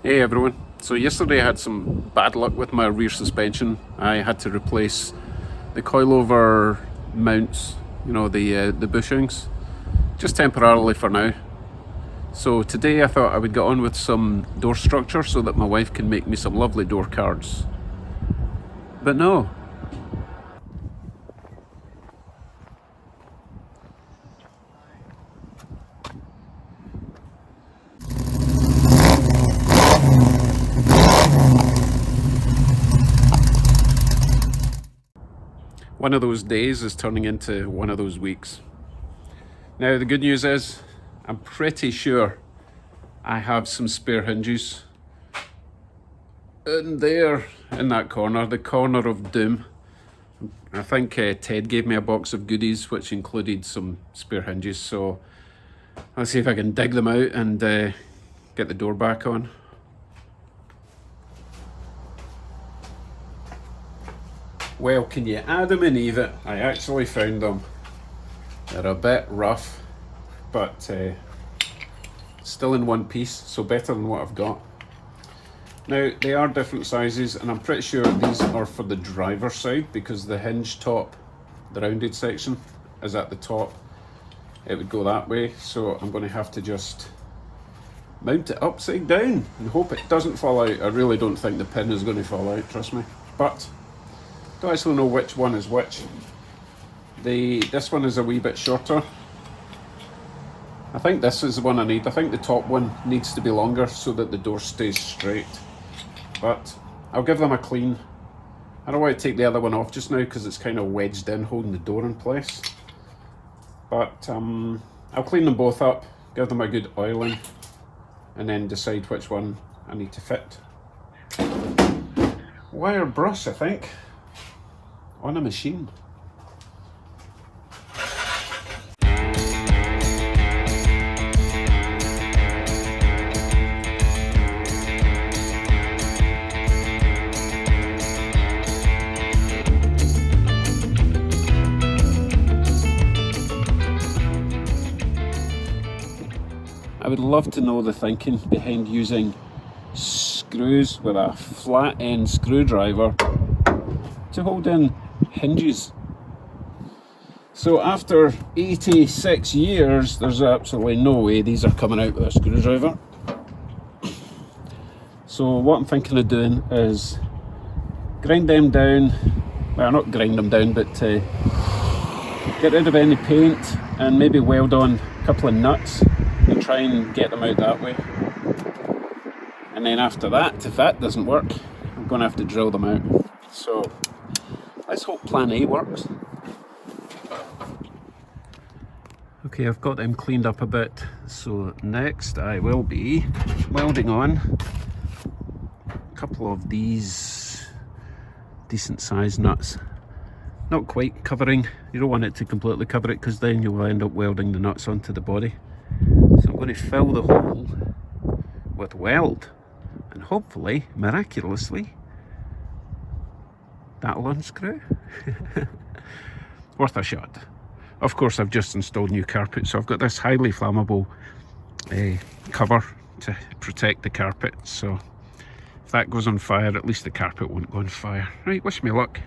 Hey everyone. So yesterday I had some bad luck with my rear suspension. I had to replace the coilover mounts, the bushings, just temporarily for now. So today I thought I would get on with some door structure so that my wife can make me some lovely door cards. But no. One of those days is turning into one of those weeks. Now the good news is I'm pretty sure I have some spare hinges in there, in that corner, the corner of doom. I think Ted gave me a box of goodies which included some spare hinges, so let's see if I can dig them out and get the door back on. Well, can you Adam and Eve it? I actually found them. They're a bit rough, but still in one piece, so better than what I've got. Now, they are different sizes, and I'm pretty sure these are for the driver's side because the hinge top, the rounded section, is at the top. It would go that way, so I'm going to have to just mount it upside down and hope it doesn't fall out. I really don't think the pin is going to fall out, trust me. But I don't actually know which one is which. This one is a wee bit shorter. I think this is the one I need. I think the top one needs to be longer so that the door stays straight. But I'll give them a clean. I don't want to take the other one off just now because it's kind of wedged in, holding the door in place. But I'll clean them both up, give them a good oiling, and then decide which one I need to fit. Wire brush, I think, on a machine. I would love to know the thinking behind using screws with a flat end screwdriver to hold in hinges. So after 86 years, there's absolutely no way these are coming out with a screwdriver. So what I'm thinking of doing is grind them down, well, not grind them down, but get rid of any paint and maybe weld on a couple of nuts and try and get them out that way. And then after that, if that doesn't work, I'm going to have to drill them out. So let's hope plan A works. Okay, I've got them cleaned up a bit. So next I will be welding on a couple of these decent sized nuts. Not quite covering, you don't want it to completely cover it because then you'll end up welding the nuts onto the body. So I'm going to fill the hole with weld and hopefully, miraculously, that'll unscrew. Worth a shot. Of course, I've just installed new carpet, so I've got this highly flammable cover to protect the carpet. So if that goes on fire, at least the carpet won't go on fire. Right, wish me luck.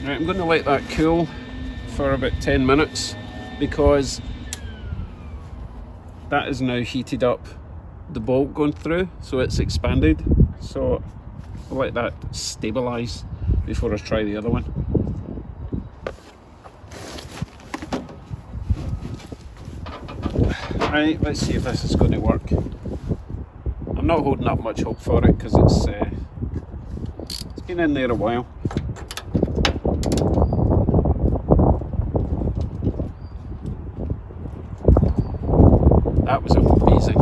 Right, I'm going to let that cool for about 10 minutes because that is now heated up the bolt going through, so it's expanded. So I'll let that stabilise before I try the other one. Right, let's see if this is going to work. I'm not holding up much hope for it because it's been in there a while. That was amazing.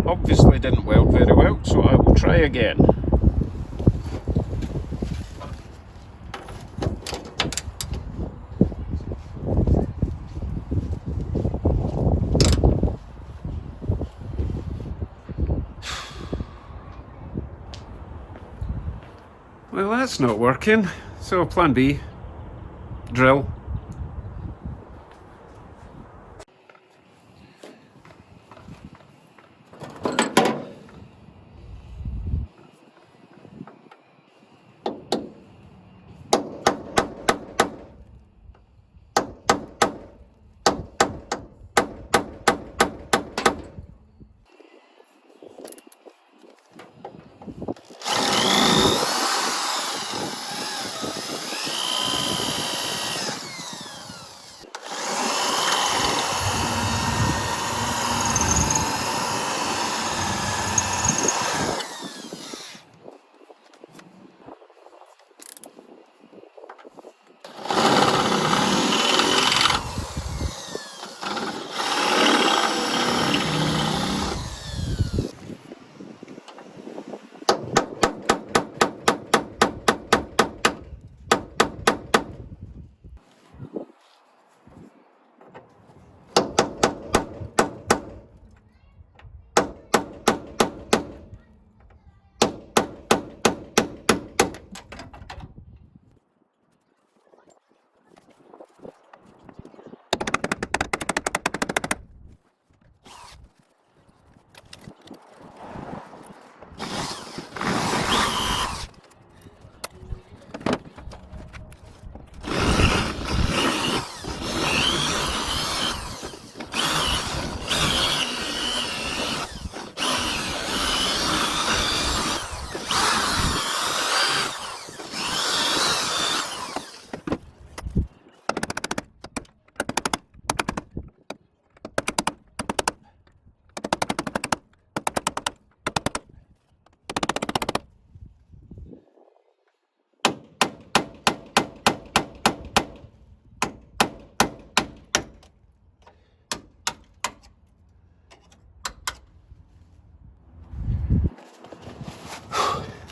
Obviously didn't weld very well, so I will try again. Well, that's not working. So plan B, drill.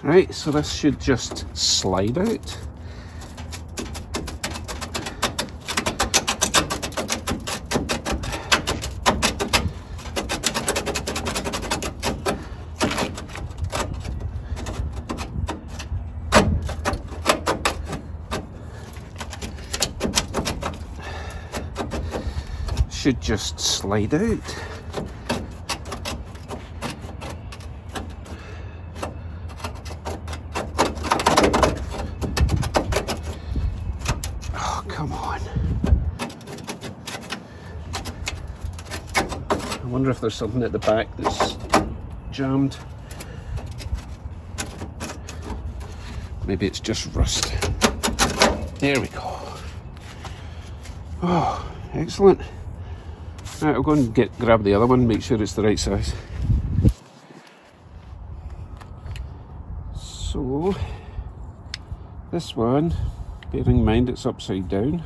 Right, so this should just slide out. Should just slide out. Come on. I wonder if there's something at the back that's jammed. Maybe it's just rust. There we go. Oh, excellent. Right, I'll go and grab the other one, make sure it's the right size. So, this one, bearing in mind it's upside down.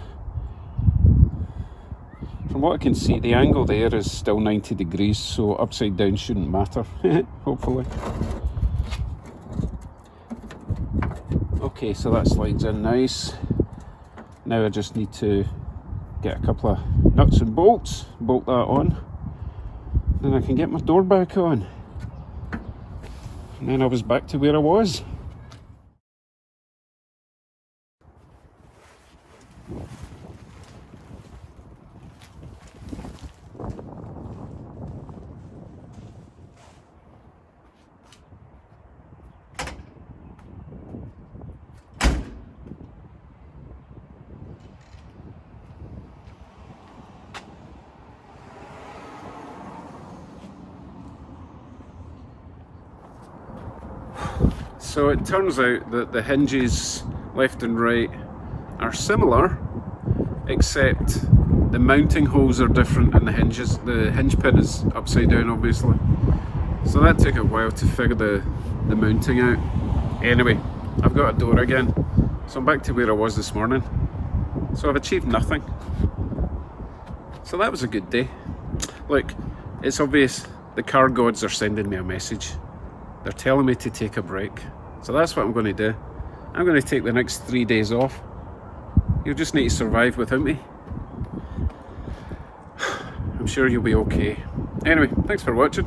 From what I can see, the angle there is still 90 degrees, so upside down shouldn't matter, hopefully. Okay, so that slides in nice. Now I just need to get a couple of nuts and bolts, bolt that on, then I can get my door back on. And then I was back to where I was. So it turns out that the hinges left and right are similar, except the mounting holes are different and the hinge pin is upside down, obviously. So that took a while to figure the mounting out. Anyway, I've got a door again, so I'm back to where I was this morning. So I've achieved nothing. So that was a good day. Look, it's obvious the car gods are sending me a message. They're telling me to take a break. So that's what I'm going to do. I'm going to take the next 3 days off. You'll just need to survive without me. I'm sure you'll be okay. Anyway, thanks for watching.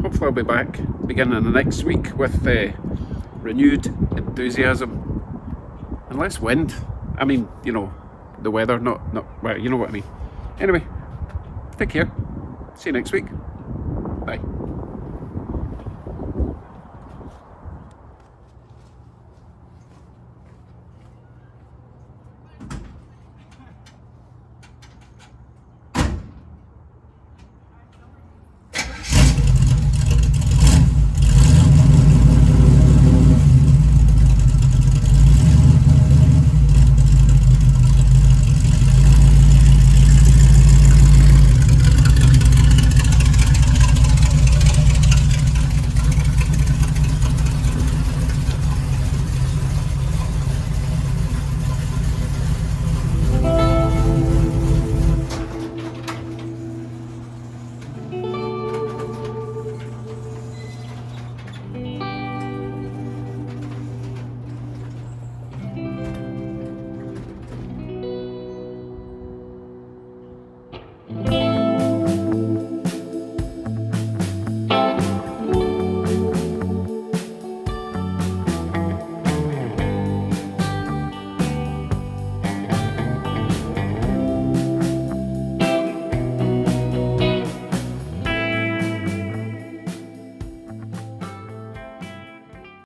Hopefully I'll be back beginning of the next week with renewed enthusiasm and less wind. I mean, you know, the weather, not well, you know what I mean. Anyway, take care. See you next week. Bye.